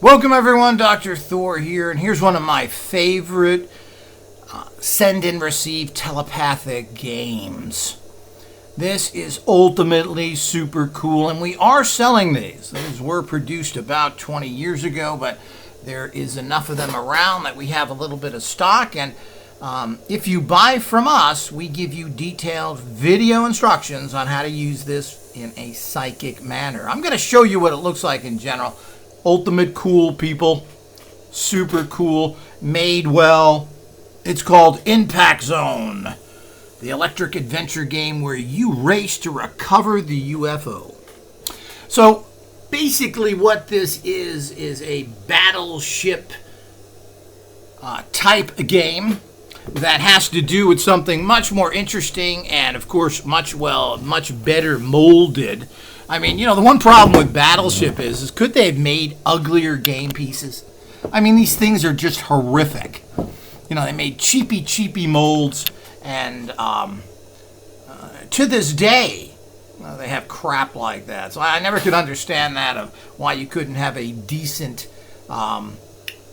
Welcome everyone, Dr. Thor here, and here's one of my favorite send and receive telepathic games. This is ultimately super cool, and we are selling these. These were produced about 20 years ago, but there is enough of them around that we have a little bit of stock, and if you buy from us, we give you detailed video instructions on how to use this in a psychic manner. I'm going to show you what it looks like in general. Ultimate cool, people. Super cool. Made well. It's called Impact Zone, the electric adventure game where you race to recover the UFO. So basically what this is a battleship type game that has to do with something much more interesting and, of course, much better molded. I mean, the one problem with Battleship is could they have made uglier game pieces? I mean, these things are just horrific. They made cheapy molds, and to this day, they have crap like that. So I never could understand that of why you couldn't have a decent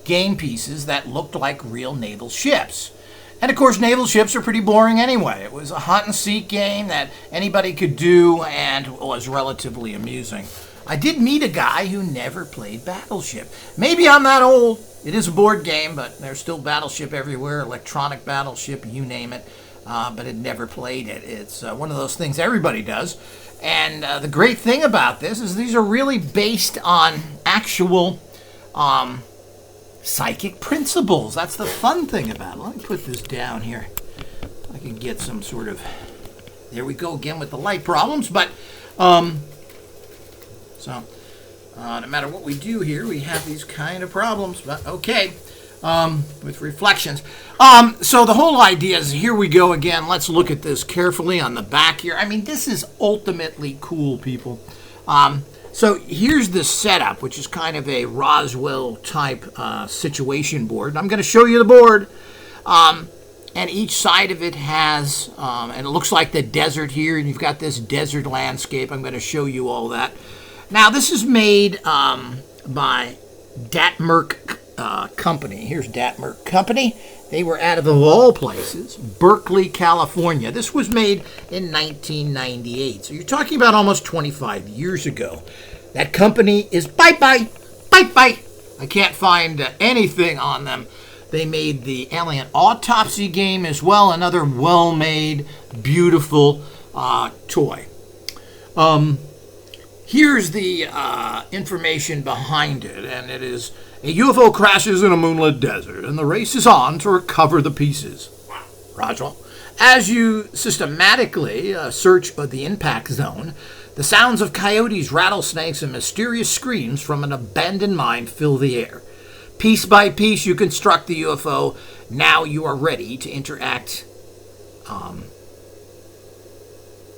game pieces that looked like real naval ships. And of course, naval ships are pretty boring anyway. It was a hunt and seek game that anybody could do and was relatively amusing. I did meet a guy who never played Battleship. Maybe I'm that old. It is a board game, but there's still Battleship everywhere, electronic Battleship, you name it, but had never played it. It's one of those things everybody does. And the great thing about this is these are really based on actual psychic principles. That's the fun thing about it. Let me put this down here. I can get some sort of... There we go again with the light problems. But, no matter what we do here, we have these kind of problems. But, okay, with reflections. So the whole idea is, here we go again. Let's look at this carefully on the back here. I mean, this is ultimately cool, people. So here's the setup, which is kind of a Roswell-type situation board. I'm going to show you the board. And each side of it has, and it looks like the desert here, and you've got this desert landscape. I'm going to show you all that. Now, this is made by Damert Company. Here's Damert Company. They were out of all places, Berkeley, California. This was made in 1998. So you're talking about almost 25 years ago. That company is bye-bye. I can't find anything on them. They made the Alien Autopsy game as well, another well-made, beautiful toy. Here's the information behind it, and it is: a UFO crashes in a moonlit desert, and the race is on to recover the pieces. Roswell. As you systematically search the impact zone, the sounds of coyotes, rattlesnakes, and mysterious screams from an abandoned mine fill the air. Piece by piece, you construct the UFO. Now you are ready to interact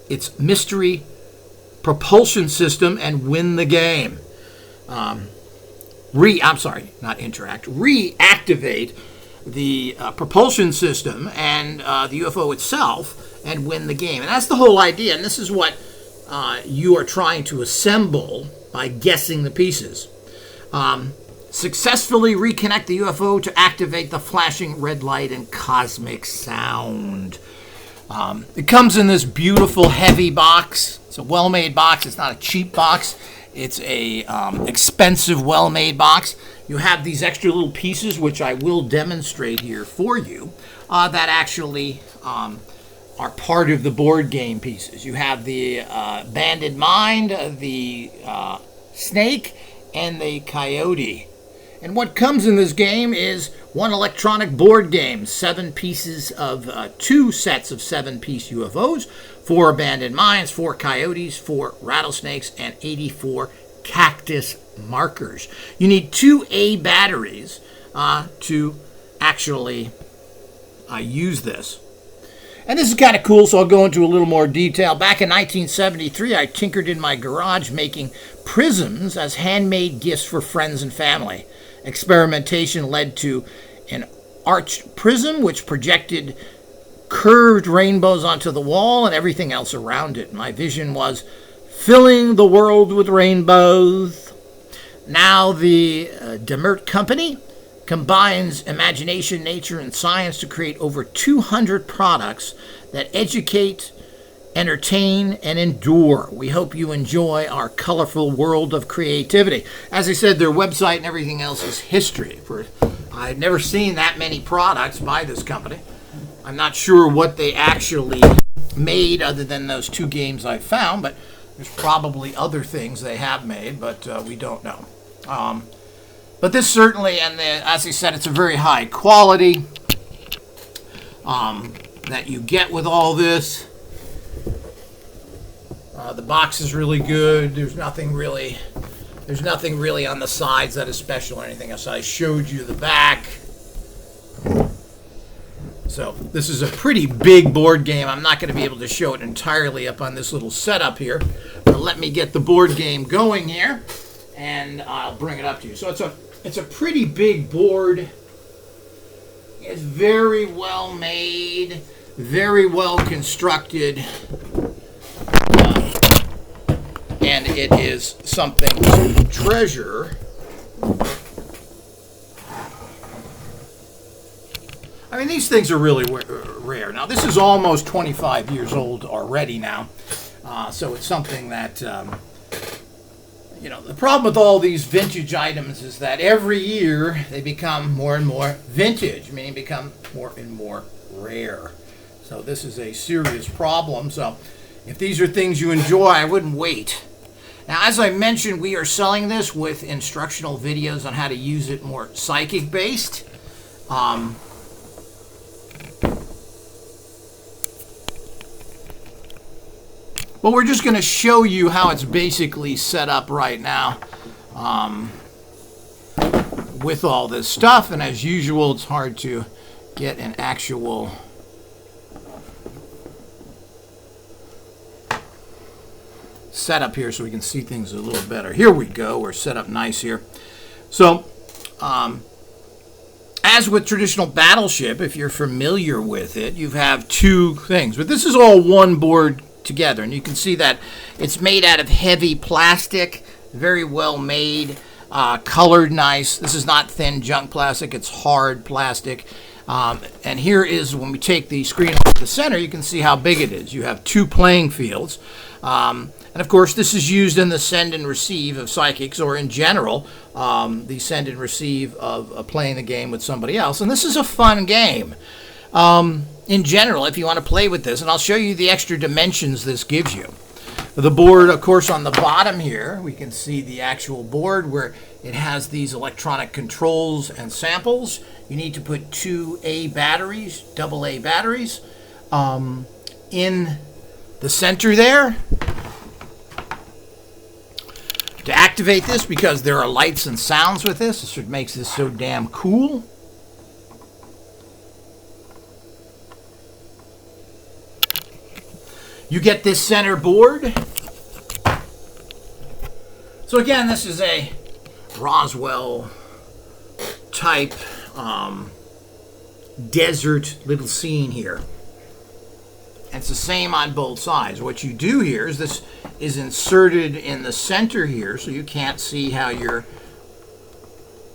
its mystery propulsion system and win the game. Reactivate the propulsion system and the UFO itself and win the game. And that's the whole idea. And this is what you are trying to assemble by guessing the pieces. Successfully reconnect the UFO to activate the flashing red light and cosmic sound. It comes in this beautiful heavy box. It's a well-made box. It's not a cheap box. It's a expensive, well-made box. You have these extra little pieces, which I will demonstrate here for you, that actually are part of the board game pieces. You have the banded mind, the snake, and the coyote. And what comes in this game is one electronic board game, 7 pieces of 2 sets of 7-piece UFOs, 4 abandoned mines, 4 coyotes, 4 rattlesnakes, and 84 cactus markers. You need 2 A batteries to actually use this. And this is kind of cool, so I'll go into a little more detail. Back in 1973, I tinkered in my garage making prisms as handmade gifts for friends and family. Experimentation led to an arched prism which projected curved rainbows onto the wall and everything else around it. My vision was filling the world with rainbows. Now the Damert company combines imagination, nature, and science to create over 200 products that educate, entertain, and endure. We hope you enjoy our colorful world of creativity. As I said, their website and everything else is history. I've never seen that many products by this company. I'm not sure what they actually made other than those 2 games I found, but there's probably other things they have made, but we don't know. But this certainly, and as I said, it's a very high quality that you get with all this. The box is really good. There's nothing really on the sides that is special or anything else. I showed you the back. So this is a pretty big board game. I'm not going to be able to show it entirely up on this little setup here, but let me get the board game going here, and I'll bring it up to you. So it's a pretty big board. It's very well made, very well constructed. And it is something to treasure. I mean, these things are really rare. Now, this is almost 25 years old already now. So it's something that, the problem with all these vintage items is that every year they become more and more vintage, meaning become more and more rare. So this is a serious problem. So if these are things you enjoy, I wouldn't wait. Now, as I mentioned, we are selling this with instructional videos on how to use it more psychic-based. But we're just going to show you how it's basically set up right now with all this stuff. And as usual, it's hard to get an actual set up here so we can see things a little better. Here we go. We're set up nice here. So, as with traditional Battleship, if you're familiar with it, you have 2 things. But this is all one board together, and you can see that it's made out of heavy plastic, very well made, colored nice. This is not thin junk plastic, it's hard plastic. And here is, when we take the screen off the center, you can see how big it is. You have 2 playing fields. And of course, this is used in the send and receive of psychics, or in general, the send and receive of playing the game with somebody else. And this is a fun game. In general, if you want to play with this, and I'll show you the extra dimensions this gives you. The board, of course, on the bottom here, we can see the actual board where it has these electronic controls and samples. You need to put 2 AA batteries, AA batteries, in the center there to activate this, because there are lights and sounds with this. This is what makes this so damn cool. You get this center board. So again, this is a Roswell type desert little scene here. And it's the same on both sides. What you do here is this is inserted in the center here, so you can't see how your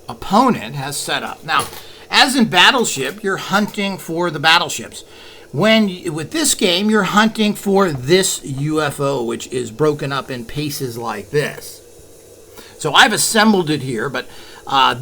opponent has set up. Now, as in Battleship, you're hunting for the battleships. With this game, you're hunting for this UFO, which is broken up in pieces like this. So I've assembled it here, but